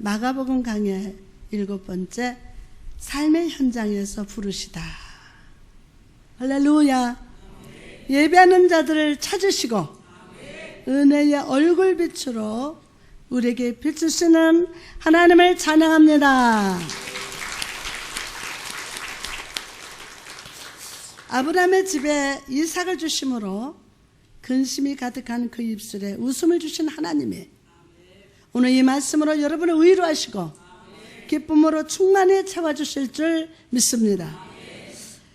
마가복음 강의 7번째 삶의 현장에서 부르시다. 할렐루야. 예배하는 자들을 찾으시고 은혜의 얼굴빛으로 우리에게 비추시는 하나님을 찬양합니다. 아브라함의 집에 이삭을 주심으로 근심이 가득한 그 입술에 웃음을 주신 하나님이 오늘 이 말씀으로 여러분을 위로하시고 기쁨으로 충만히 채워주실 줄 믿습니다.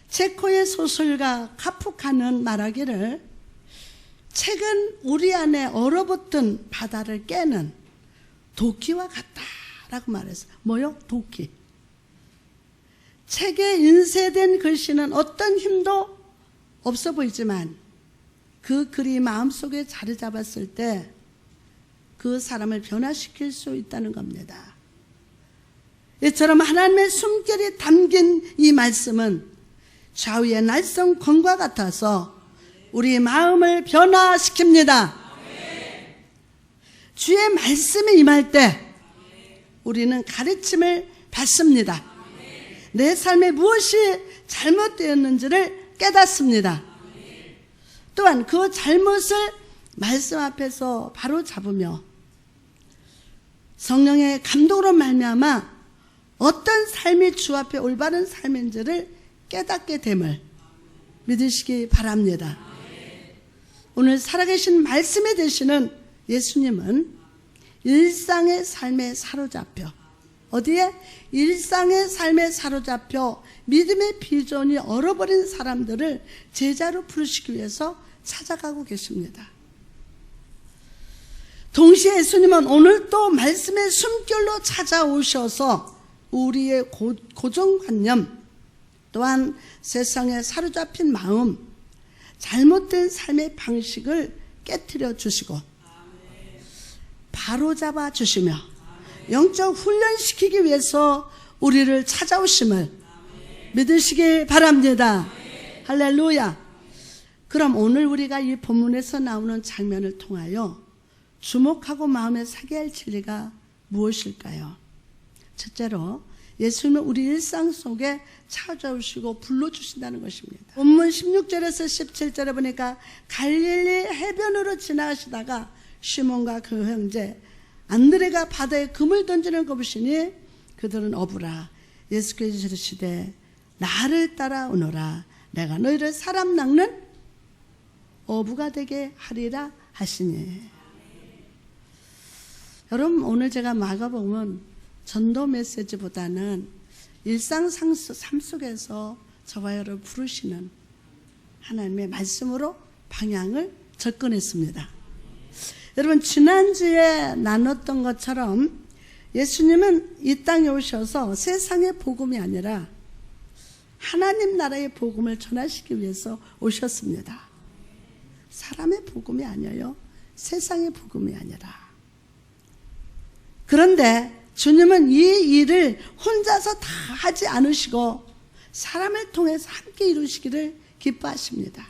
체코의 소설가 카프카는 말하기를 책은 우리 안에 얼어붙은 바다를 깨는 도끼와 같다라고 말했어요. 뭐요? 도끼. 책에 인쇄된 글씨는 어떤 힘도 없어 보이지만 그 글이 마음속에 자리 잡았을 때 그 사람을 변화시킬 수 있다는 겁니다. 이처럼 하나님의 숨결이 담긴 이 말씀은 좌우의 날성 검과 같아서 우리 마음을 변화시킵니다. 주의 말씀이 임할 때 우리는 가르침을 받습니다. 내 삶에 무엇이 잘못되었는지를 깨닫습니다. 또한 그 잘못을 말씀 앞에서 바로 잡으며 성령의 감동으로 말미암아 어떤 삶이 주 앞에 올바른 삶인지를 깨닫게 됨을 믿으시기 바랍니다. 오늘 살아계신 말씀이 되시는 예수님은 일상의 삶에 사로잡혀 어디에? 일상의 삶에 사로잡혀 믿음의 비전이 얼어버린 사람들을 제자로 부르시기 위해서 찾아가고 계십니다. 동시에 예수님은 오늘 또 말씀의 숨결로 찾아오셔서 우리의 고정관념 또한 세상에 사로잡힌 마음 잘못된 삶의 방식을 깨트려 주시고 바로잡아 주시며 영적 훈련시키기 위해서 우리를 찾아오심을 믿으시기 바랍니다. 할렐루야. 그럼 오늘 우리가 이 본문에서 나오는 장면을 통하여 주목하고 마음에 새겨야 할 진리가 무엇일까요? 첫째로 예수님은 우리 일상 속에 찾아오시고 불러주신다는 것입니다. 본문 16절에서 17절에 보니까 갈릴리 해변으로 지나가시다가 시몬과 그 형제 안드레가 바다에 금을 던지는 거 보시니 그들은 어부라. 예수께서 이르시되 나를 따라오너라. 내가 너희를 사람 낚는 어부가 되게 하리라 하시니. 여러분 오늘 제가 마가복음은 전도 메시지보다는 일상 삶 속에서 저와 여러분 부르시는 하나님의 말씀으로 방향을 접근했습니다. 여러분 지난주에 나눴던 것처럼 예수님은 이 땅에 오셔서 세상의 복음이 아니라 하나님 나라의 복음을 전하시기 위해서 오셨습니다. 사람의 복음이 아니에요. 세상의 복음이 아니라. 그런데 주님은 이 일을 혼자서 다 하지 않으시고 사람을 통해서 함께 이루시기를 기뻐하십니다.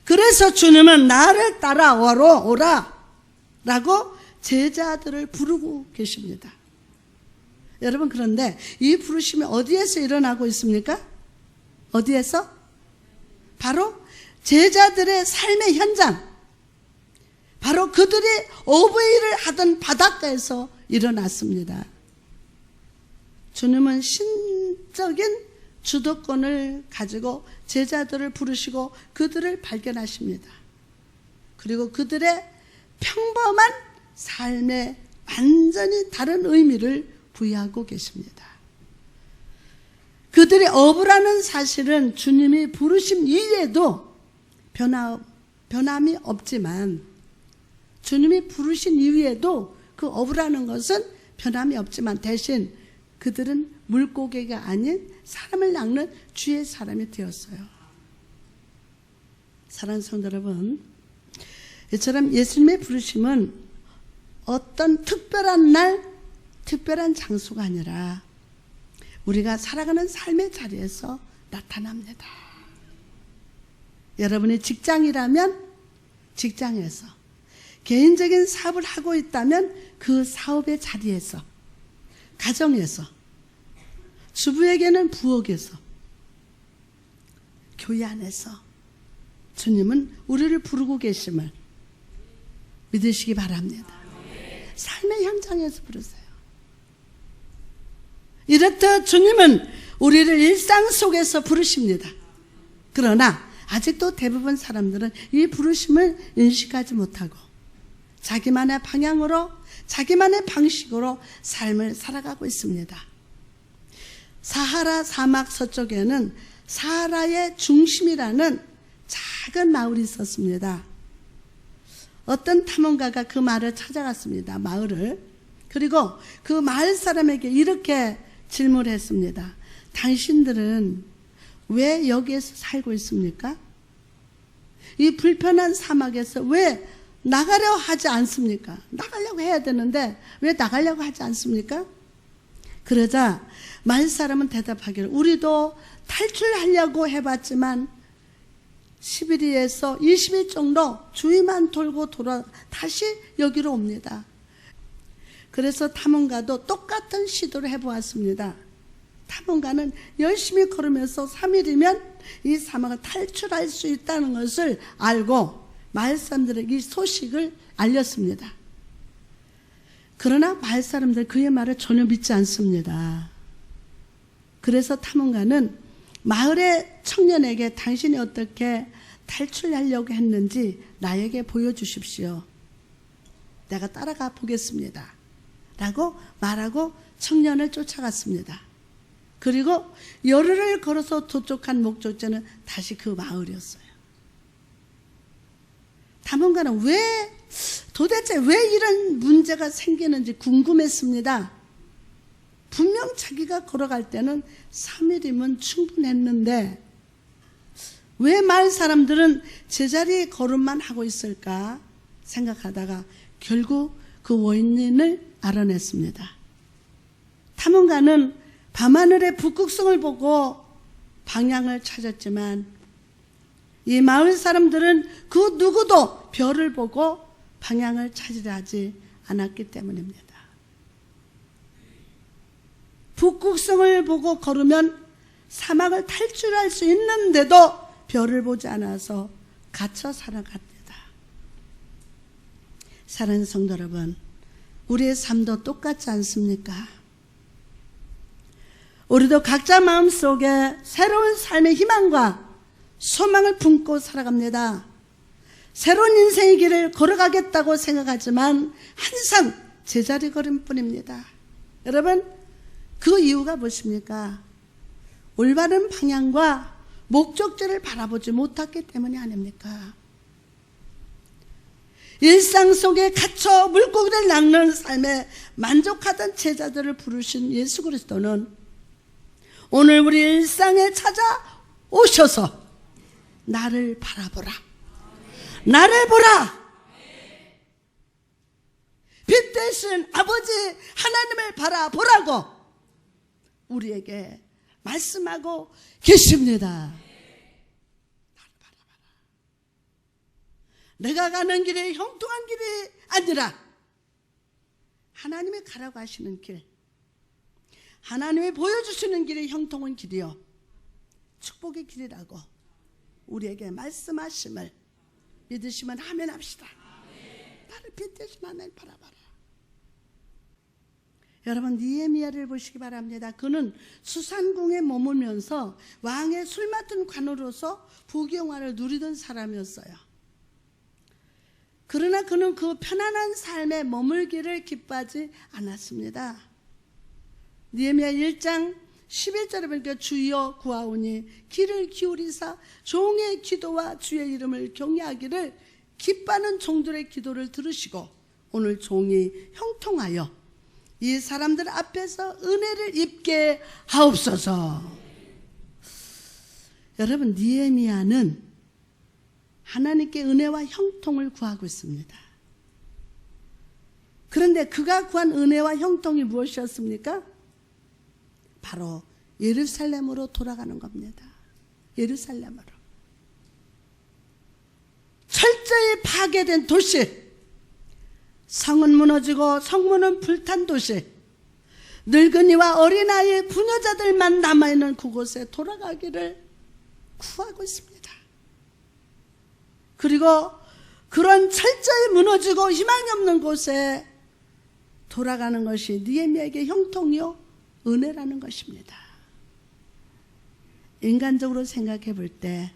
그래서 주님은 나를 따라오라 라고 제자들을 부르고 계십니다. 여러분 그런데 이 부르심이 어디에서 일어나고 있습니까? 어디에서? 바로 제자들의 삶의 현장, 바로 그들이 어부일을 하던 바닷가에서 일어났습니다. 주님은 신적인 주도권을 가지고 제자들을 부르시고 그들을 발견하십니다. 그리고 그들의 평범한 삶에 완전히 다른 의미를 부여하고 계십니다. 그들의 어부라는 사실은 주님이 부르심 이외에도 변함이 없지만 주님이 부르신 이후에도 그 어부라는 것은 변함이 없지만 대신 그들은 물고기가 아닌 사람을 낚는 주의 사람이 되었어요. 사랑하는 성도 여러분, 이처럼 예수님의 부르심은 어떤 특별한 날, 특별한 장소가 아니라 우리가 살아가는 삶의 자리에서 나타납니다. 여러분이 직장이라면 직장에서, 개인적인 사업을 하고 있다면 그 사업의 자리에서, 가정에서, 주부에게는 부엌에서, 교회 안에서 주님은 우리를 부르고 계심을 믿으시기 바랍니다. 삶의 현장에서 부르세요. 이렇듯 주님은 우리를 일상 속에서 부르십니다. 그러나 아직도 대부분 사람들은 이 부르심을 인식하지 못하고 자기만의 방향으로, 자기만의 방식으로 삶을 살아가고 있습니다. 사하라 사막 서쪽에는 사하라의 중심이라는 작은 마을이 있었습니다. 어떤 탐험가가 그 마을을 찾아갔습니다. 마을을. 그리고 그 마을 사람에게 이렇게 질문을 했습니다. 당신들은 왜 여기에서 살고 있습니까? 이 불편한 사막에서 왜 나가려 하지 않습니까? 나가려고 해야 되는데 왜 나가려고 하지 않습니까? 그러자 마을 사람은 대답하기를, 우리도 탈출하려고 해봤지만 11일에서 20일 정도 주위만 돌고 다시 여기로 옵니다. 그래서 탐험가도 똑같은 시도를 해보았습니다. 탐험가는 열심히 걸으면서 3일이면 이 사막을 탈출할 수 있다는 것을 알고 마을 사람들에게 이 소식을 알렸습니다. 그러나 마을 사람들은 그의 말을 전혀 믿지 않습니다. 그래서 탐험가는 마을의 청년에게 당신이 어떻게 탈출하려고 했는지 나에게 보여주십시오. 내가 따라가 보겠습니다. 라고 말하고 청년을 쫓아갔습니다. 그리고 열흘을 걸어서 도착한 목적지는 다시 그 마을이었어요. 탐험가는 도대체 왜 이런 문제가 생기는지 궁금했습니다. 분명 자기가 걸어갈 때는 3일이면 충분했는데 왜 마을 사람들은 제자리 걸음만 하고 있을까 생각하다가 결국 그 원인을 알아냈습니다. 탐험가는 밤하늘의 북극성을 보고 방향을 찾았지만 이 마을 사람들은 그 누구도 별을 보고 방향을 찾으려 하지 않았기 때문입니다. 북극성을 보고 걸으면 사막을 탈출할 수 있는데도 별을 보지 않아서 갇혀 살아갑니다. 사랑하는 성도 여러분, 우리의 삶도 똑같지 않습니까? 우리도 각자 마음속에 새로운 삶의 희망과 소망을 품고 살아갑니다. 새로운 인생의 길을 걸어가겠다고 생각하지만 항상 제자리 걸음뿐입니다. 여러분, 그 이유가 무엇입니까? 올바른 방향과 목적지를 바라보지 못했기 때문이 아닙니까? 일상 속에 갇혀 물고기를 낚는 삶에 만족하던 제자들을 부르신 예수 그리스도는 오늘 우리 일상에 찾아오셔서 나를 바라보라. 나를 보라. 빛 대신 아버지 하나님을 바라보라고 우리에게 말씀하고 계십니다. 나를 바라봐라. 내가 가는 길이 형통한 길이 아니라 하나님이 가라고 하시는 길, 하나님이 보여주시는 길이 형통한 길이요 축복의 길이라고 우리에게 말씀하심을 믿으시면 아멘 합시다. 나를 빛 대신 하나님 바라봐라. 여러분, 느헤미야를 보시기 바랍니다. 그는 수산궁에 머물면서 왕의 술 맡은 관으로서 부귀영화를 누리던 사람이었어요. 그러나 그는 그 편안한 삶에 머물기를 기뻐하지 않았습니다. 느헤미야 1장 11절에 보니까 주여 구하오니 귀를 기울이사 종의 기도와 주의 이름을 경외하기를 기뻐하는 종들의 기도를 들으시고 오늘 종이 형통하여 이 사람들 앞에서 은혜를 입게 하옵소서. 여러분, 느헤미야는 하나님께 은혜와 형통을 구하고 있습니다. 그런데 그가 구한 은혜와 형통이 무엇이었습니까? 바로 예루살렘으로 돌아가는 겁니다. 예루살렘으로. 철저히 파괴된 도시, 성은 무너지고 성문은 불탄 도시, 늙은이와 어린아이, 부녀자들만 남아있는 그곳에 돌아가기를 구하고 있습니다. 그리고 그런 철저히 무너지고 희망이 없는 곳에 돌아가는 것이 느헤미야에게 형통이요 은혜라는 것입니다. 인간적으로 생각해 볼 때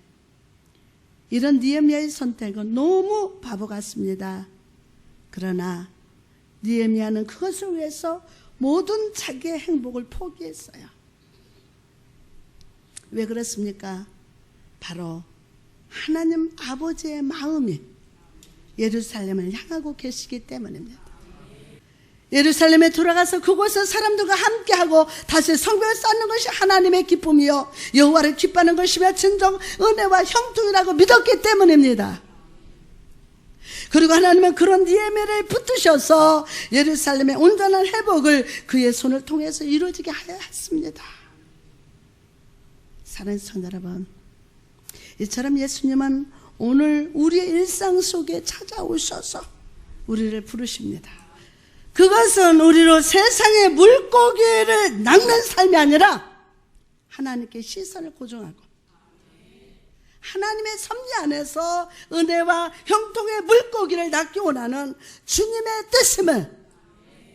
이런 느헤미야의 선택은 너무 바보 같습니다. 그러나 느헤미야는 그것을 위해서 모든 자기의 행복을 포기했어요. 왜 그렇습니까? 바로 하나님 아버지의 마음이 예루살렘을 향하고 계시기 때문입니다. 예루살렘에 돌아가서 그곳에 사람들과 함께하고 다시 성벽을 쌓는 것이 하나님의 기쁨이요 여호와를 기뻐하는 것이며 진정 은혜와 형통이라고 믿었기 때문입니다. 그리고 하나님은 그런 느헤미야를 붙드셔서 예루살렘의 온전한 회복을 그의 손을 통해서 이루어지게 하여 했습니다. 사랑하는 성도 여러분, 이처럼 예수님은 오늘 우리의 일상 속에 찾아오셔서 우리를 부르십니다. 그것은 우리로 세상의 물고기를 낚는 삶이 아니라 하나님께 시선을 고정하고 하나님의 섭리 안에서 은혜와 형통의 물고기를 낚기 원하는 주님의 뜻임을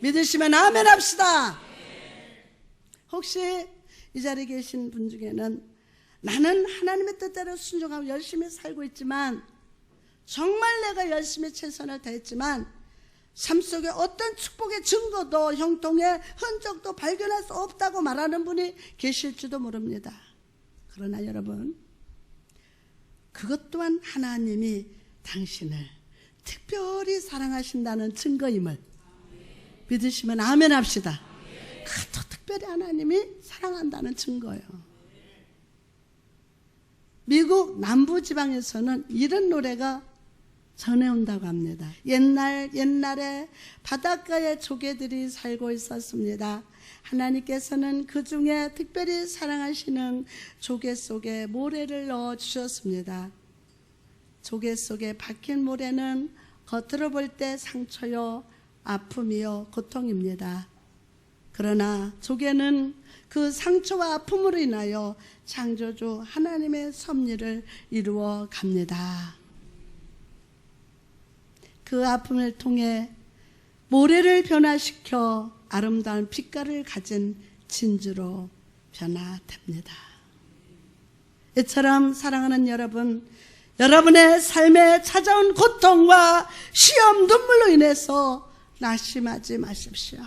믿으시면 아멘 합시다. 혹시 이 자리에 계신 분 중에는 나는 하나님의 뜻대로 순종하고 열심히 살고 있지만 정말 내가 열심히 최선을 다했지만 삶 속에 어떤 축복의 증거도 형통의 흔적도 발견할 수 없다고 말하는 분이 계실지도 모릅니다. 그러나 여러분, 그것 또한 하나님이 당신을 특별히 사랑하신다는 증거임을 믿으시면 아멘 합시다. 그것도 특별히 하나님이 사랑한다는 증거예요. 미국 남부지방에서는 이런 노래가 전해온다고 합니다. 옛날에 바닷가에 조개들이 살고 있었습니다. 하나님께서는 그 중에 특별히 사랑하시는 조개 속에 모래를 넣어주셨습니다. 조개 속에 박힌 모래는 겉으로 볼 때 상처요, 아픔이요, 고통입니다. 그러나 조개는 그 상처와 아픔으로 인하여 창조주 하나님의 섭리를 이루어 갑니다. 그 아픔을 통해 모래를 변화시켜 아름다운 빛깔을 가진 진주로 변화됩니다. 이처럼 사랑하는 여러분, 여러분의 삶에 찾아온 고통과 시험, 눈물로 인해서 낙심하지 마십시오.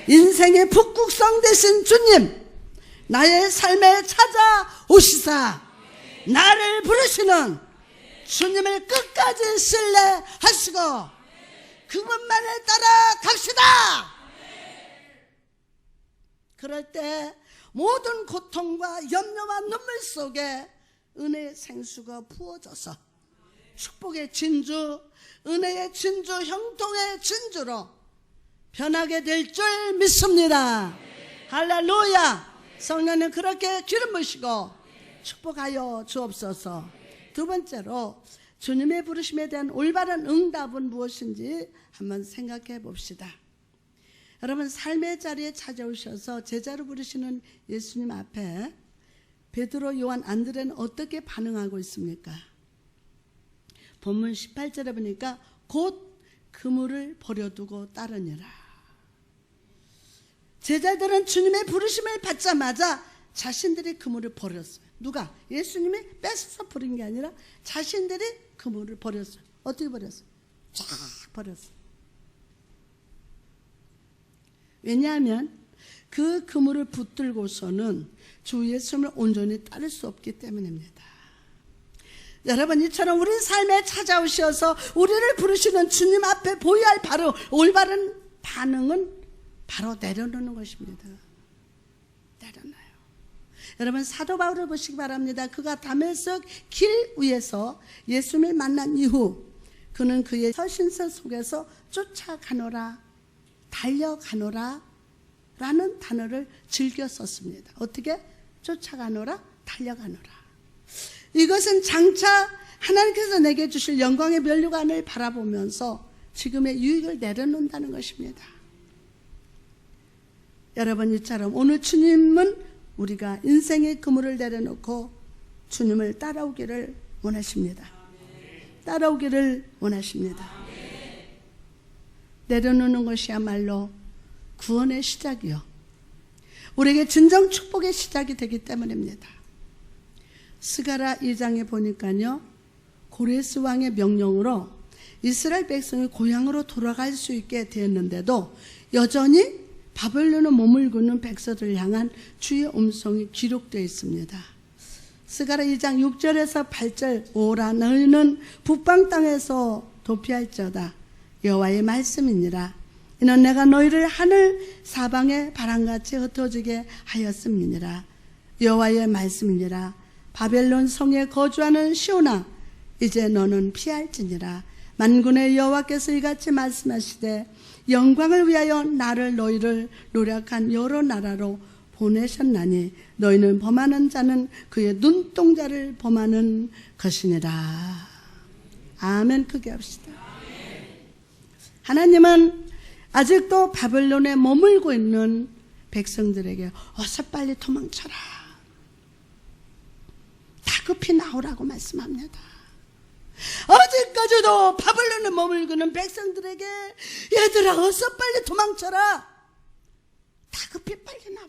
인생의 북극성 되신 주님, 나의 삶에 찾아오시사 나를 부르시는 주님을 끝까지 신뢰하시고 그분만을 따라갑시다. 그럴 때 모든 고통과 염려와 눈물 속에 은혜의 생수가 부어져서 축복의 진주, 은혜의 진주, 형통의 진주로 변하게 될 줄 믿습니다. 할렐루야. 성령님 그렇게 기름 부으시고 축복하여 주옵소서. 두 번째로 주님의 부르심에 대한 올바른 응답은 무엇인지 한번 생각해 봅시다. 여러분, 삶의 자리에 찾아오셔서 제자로 부르시는 예수님 앞에 베드로, 요한, 안드레는 어떻게 반응하고 있습니까? 본문 18절에 보니까 곧 그물을 버려두고 따르니라. 제자들은 주님의 부르심을 받자마자 자신들이 그물을 버렸어요. 누가? 예수님이 뺏어서 버린 게 아니라 자신들이 그물을 버렸어요. 어떻게 버렸어요? 쫙 버렸어요. 왜냐하면 그 그물을 붙들고서는 주 예수님을 온전히 따를 수 없기 때문입니다. 여러분, 이처럼 우리 삶에 찾아오셔서 우리를 부르시는 주님 앞에 보여야 할 바로 올바른 반응은 바로 내려놓는 것입니다. 내려놔요. 여러분, 사도 바울을 보시기 바랍니다. 그가 다메섹 길 위에서 예수님을 만난 이후 그는 그의 서신서 속에서 쫓아가노라, 달려가노라 라는 단어를 즐겨 썼습니다. 어떻게? 쫓아가노라, 달려가노라. 이것은 장차 하나님께서 내게 주실 영광의 면류관을 바라보면서 지금의 유익을 내려놓는다는 것입니다. 여러분 이처럼 오늘 주님은 우리가 인생의 그물을 내려놓고 주님을 따라오기를 원하십니다. 따라오기를 원하십니다. 내려놓는 것이야말로 구원의 시작이요, 우리에게 진정 축복의 시작이 되기 때문입니다. 스가랴 2장에 보니까요, 고레스 왕의 명령으로 이스라엘 백성이 고향으로 돌아갈 수 있게 되었는데도 여전히 바벨론에 머물고는 백성들을 향한 주의 음성이 기록되어 있습니다. 스가랴 2장 6절에서 8절, 오라 너희는 북방 땅에서 도피할지어다. 여호와의 말씀이니라. 이는 내가 너희를 하늘 사방의 바람같이 흩어지게 하였음이니라. 여호와의 말씀이니라. 바벨론 성에 거주하는 시온아, 이제 너는 피할지니라. 만군의 여호와께서 이같이 말씀하시되 영광을 위하여 나를 너희를 노력한 여러 나라로 보내셨나니 너희는 범하는 자는 그의 눈동자를 범하는 것이니라. 아멘. 크게 합시다. 하나님은 아직도 바벨론에 머물고 있는 백성들에게 어서 빨리 도망쳐라, 다급히 나오라고 말씀합니다. 어제까지도 바벨론에 머물고는 백성들에게 얘들아 어서 빨리 도망쳐라, 다급히 빨리 나와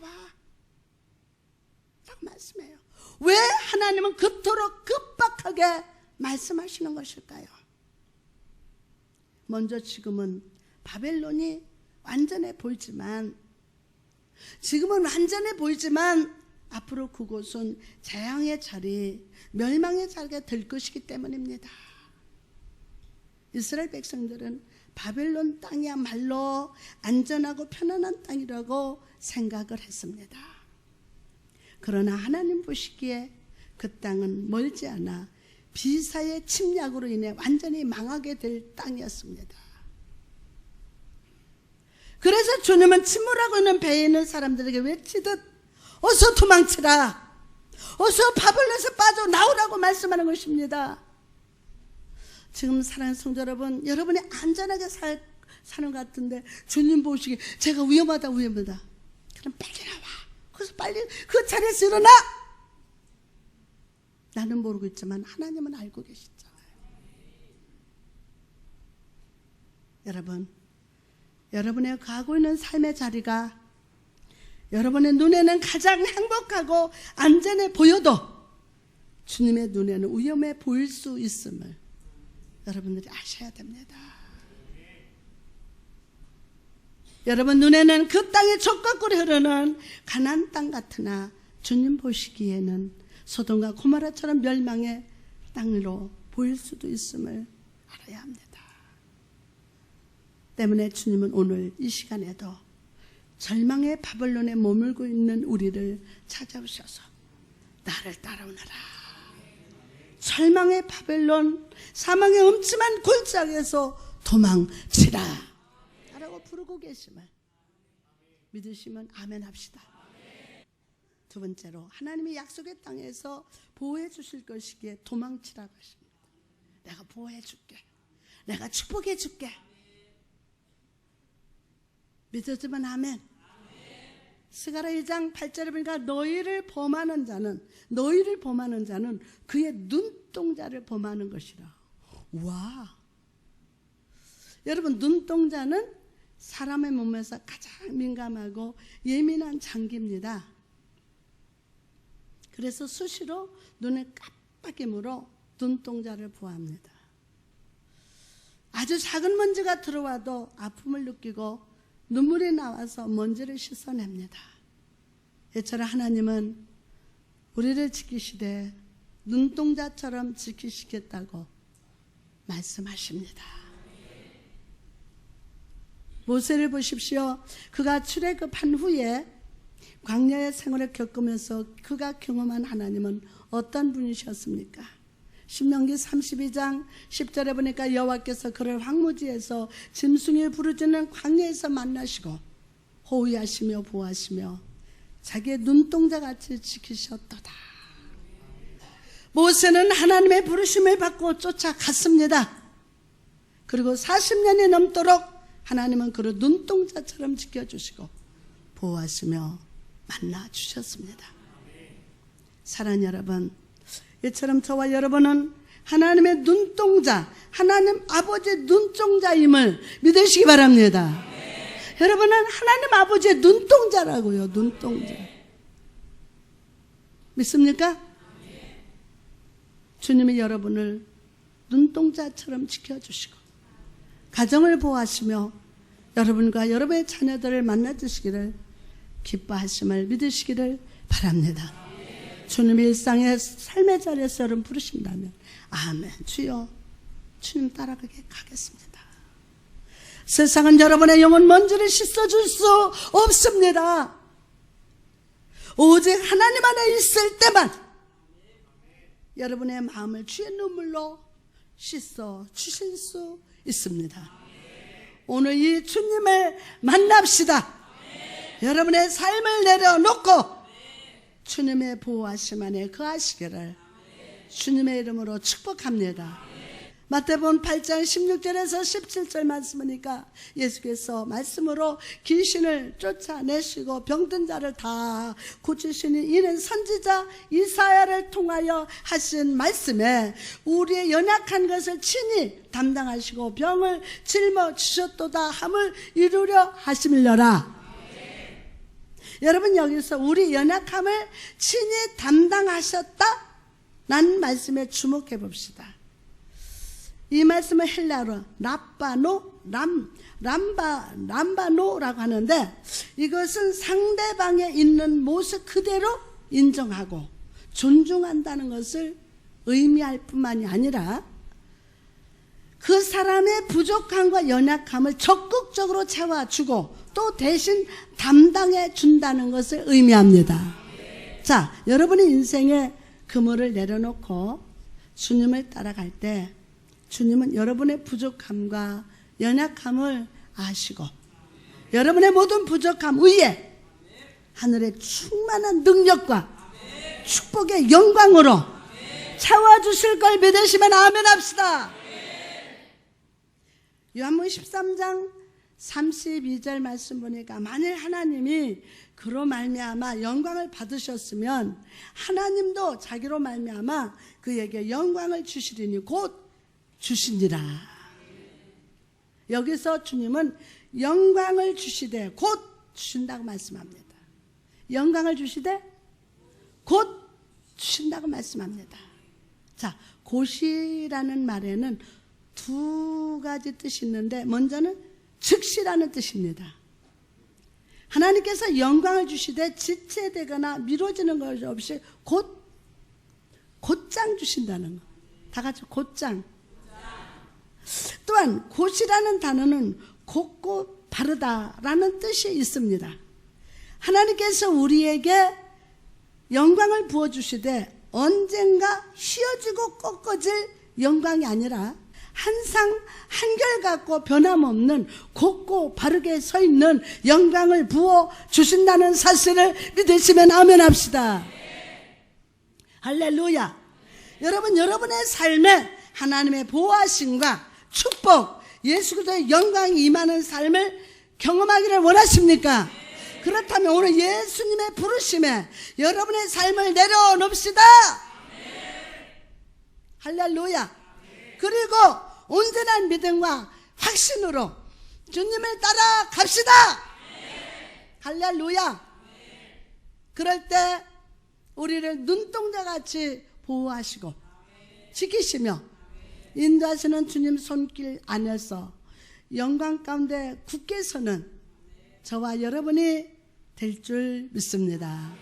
라고 말씀해요. 왜 하나님은 그토록 급박하게 말씀하시는 것일까요? 먼저 지금은 바벨론이 완전해 보이지만 앞으로 그곳은 재앙의 자리, 멸망의 자리가 될 것이기 때문입니다. 이스라엘 백성들은 바벨론 땅이야말로 안전하고 편안한 땅이라고 생각을 했습니다. 그러나 하나님 보시기에 그 땅은 멀지 않아 비사의 침략으로 인해 완전히 망하게 될 땅이었습니다. 그래서 주님은 침몰하고 있는 배에 있는 사람들에게 외치듯 어서 도망치라, 어서 바벨론에서 빠져나오라고 말씀하는 것입니다. 지금 사랑하는 성도 여러분, 여러분이 안전하게 사는 것 같은데 주님 보시기에 제가 위험하다. 그럼 빨리 나와. 그래서 빨리 그 자리에서 일어나. 나는 모르고 있지만 하나님은 알고 계시잖아요. 여러분, 여러분의 가고 있는 삶의 자리가 여러분의 눈에는 가장 행복하고 안전해 보여도 주님의 눈에는 위험해 보일 수 있음을 여러분들이 아셔야 됩니다. 여러분 눈에는 그 땅이 젖거꾸로 흐르는 가나안 땅 같으나 주님 보시기에는 소돔과 고모라처럼 멸망의 땅으로 보일 수도 있음을 알아야 합니다. 때문에 주님은 오늘 이 시간에도 절망의 바벨론에 머물고 있는 우리를 찾아오셔서 나를 따라오너라, 절망의 바벨론, 사망의 음침한 골짜기에서 도망치라 라고 부르고 계심을 믿으시면 아멘 합시다. 두 번째로 하나님이 약속의 땅에서 보호해 주실 것이기에 도망치라고 하십니다. 내가 보호해 줄게, 내가 축복해 줄게. 믿으시면 아멘. 스가랴 2장 8절에 보니까 너희를 범하는 자는 그의 눈동자를 범하는 것이라. 와, 여러분 눈동자는 사람의 몸에서 가장 민감하고 예민한 장기입니다. 그래서 수시로 눈을 깜빡임으로 눈동자를 보호합니다. 아주 작은 먼지가 들어와도 아픔을 느끼고 눈물이 나와서 먼지를 씻어냅니다. 이처럼 하나님은 우리를 지키시되 눈동자처럼 지키시겠다고 말씀하십니다. 모세를 보십시오. 그가 출애굽한 후에 광야의 생활을 겪으면서 그가 경험한 하나님은 어떤 분이셨습니까? 신명기 32장 10절에 보니까 여호와께서 그를 황무지에서 짐승이 부르짖는 광야에서 만나시고 호위하시며 보호하시며 자기의 눈동자같이 지키셨도다. 모세는 하나님의 부르심을 받고 쫓아갔습니다. 그리고 40년이 넘도록 하나님은 그를 눈동자처럼 지켜주시고 보호하시며 만나 주셨습니다. 사랑하는 여러분, 이처럼 저와 여러분은 하나님의 눈동자, 하나님 아버지의 눈동자임을 믿으시기 바랍니다. 여러분은 하나님 아버지의 눈동자라고요. 눈동자. 믿습니까? 주님이 여러분을 눈동자처럼 지켜주시고 가정을 보호하시며 여러분과 여러분의 자녀들을 만나주시기를 기뻐하심을 믿으시기를 바랍니다. 주님의 일상의 삶의 자리에서 여러분 부르신다면 아멘. 주여, 주님 따라가게 가겠습니다. 세상은 여러분의 영혼 먼지를 씻어줄 수 없습니다. 오직 하나님 안에 있을 때만 여러분의 마음을 주의 눈물로 씻어 주실 수 있습니다. 오늘 이 주님을 만납시다. 여러분의 삶을 내려놓고 주님의 보호하심 안에 거하시기를 주님의 이름으로 축복합니다. 마태복음 8장 16절에서 17절 말씀이니까 예수께서 말씀으로 귀신을 쫓아내시고 병든 자를 다 고치시니 이는 선지자 이사야를 통하여 하신 말씀에 우리의 연약한 것을 친히 담당하시고 병을 짊어지셨도다 함을 이루려 하심이려라. 여러분, 여기서 우리 연약함을 친히 담당하셨다 라는 말씀에 주목해 봅시다. 이 말씀은 헬라어로 람바노라고 하는데 이것은 상대방에 있는 모습 그대로 인정하고 존중한다는 것을 의미할 뿐만이 아니라 그 사람의 부족함과 연약함을 적극적으로 채워주고 또 대신 담당해 준다는 것을 의미합니다. 자, 여러분의 인생에 그물을 내려놓고 주님을 따라갈 때 주님은 여러분의 부족함과 연약함을 아시고 여러분의 모든 부족함 위에 하늘의 충만한 능력과 축복의 영광으로 채워주실 걸 믿으시면 아멘 합시다. 요한복음 13장 32절 말씀 보니까 만일 하나님이 그로 말미암아 영광을 받으셨으면 하나님도 자기로 말미암아 그에게 영광을 주시리니 곧 주시니라. 여기서 주님은 영광을 주시되 곧 주신다고 말씀합니다. 영광을 주시되 곧 주신다고 말씀합니다. 자, 곧이라는 말에는 두 가지 뜻이 있는데 먼저는 즉시라는 뜻입니다. 하나님께서 영광을 주시되 지체되거나 미뤄지는 것 없이 곧장 주신다는 것. 다 같이 곧장. 또한 곧이라는 단어는 곧고 바르다라는 뜻이 있습니다. 하나님께서 우리에게 영광을 부어주시되 언젠가 휘어지고 꺾어질 영광이 아니라 항상 한결같고 변함없는 곧고 바르게 서 있는 영광을 부어주신다는 사실을 믿으시면 아멘 합시다. 할렐루야. 여러분, 여러분의 삶에 하나님의 보호하심과 축복, 예수 그리스도의 영광이 임하는 삶을 경험하기를 원하십니까? 그렇다면 오늘 예수님의 부르심에 여러분의 삶을 내려놓읍시다. 할렐루야. 그리고 온전한 믿음과 확신으로 주님을 따라 갑시다. 할렐루야. 그럴 때 우리를 눈동자같이 보호하시고 지키시며 인도하시는 주님 손길 안에서 영광 가운데 굳게 서는 저와 여러분이 될 줄 믿습니다.